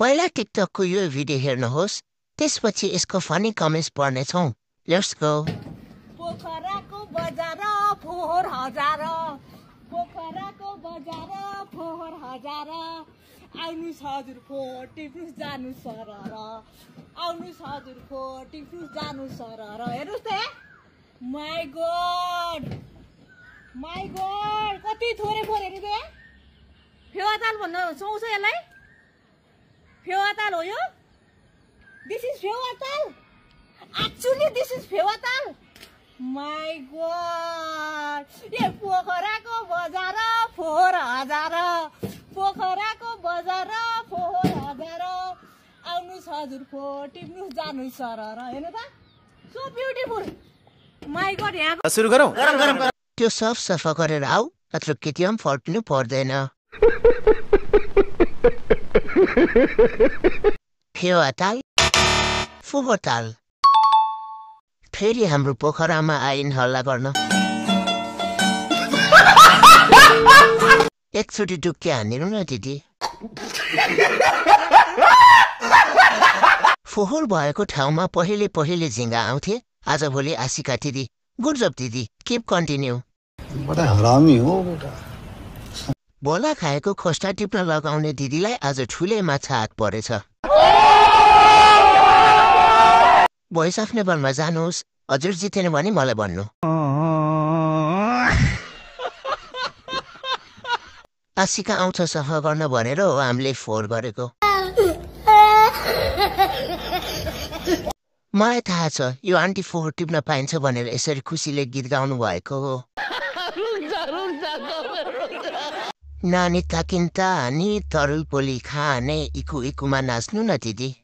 पहिला टिकटकको यो भिडियो हेर्नुहोस्, त्यसपछि यसको फनी कमेन्ट्स पढ्नेछौँ। Let's go. पोखराको बजार फोहोर हजार, पोखराको बजार फोहोर हजार, आउनुस् हजुर फोटिफ्रुस जानु सरर, आउनुस् हजुर फोटिफ्रुस जानु सरर। हेर्नुहोस् त, माई गॉड कति थोरै फोहोर हेर्नु त। फेवाताल भन्न सुहाउँछ यसलाई? फेवाताल हो यो? This is Phewatal. Actually this is Phewatal. My god, ये पोखराको बजार फोहोर हजार, पोखराको बजार फोहोर हजार, आउनुस् हजुर फोटिफ्रुस जानु सरर। हेर्नु त, सो ब्युटिफुल। माई गॉड, यहाँ सुरु गरौँ। त्यो सब सफा गरेर आऊ, नत्र केटीएम फर्किनु पर्दैन। फेवाताल, फोहोरताल फेरि हाम्रो पोखरामा आइन् हल्ला गर्न। एकचोटि डुक्की हानिरौँ न दिदी। फोहोर भएको ठाउँमा पहिले झिङ्गा आउँथे, आजभोलि आशिका दिदी। गुड जब दिदी, किप कन्टिन्यू। बडा हरामी हो बेटा। बोला खाएको खोस्टा टिप्न लगाउने दिदीलाई आज ठुलै माछा हात परेछ। भोइस अफ नेभरमा जानुहोस्, हजुर जितेन भने मलाई भन्नु। आशिका आउँछ सफा गर्न भनेर हो हामीले फोहोर गरेको। मलाई थाहा छ यो आन्टी फोहोर टिप्न पाइन्छ भनेर यसरी खुसीले गीत गाउनु भएको हो। नानी ताकिन्ता नि तरुल पोली खाने इकु इकुमा नाच्नु न दिदी।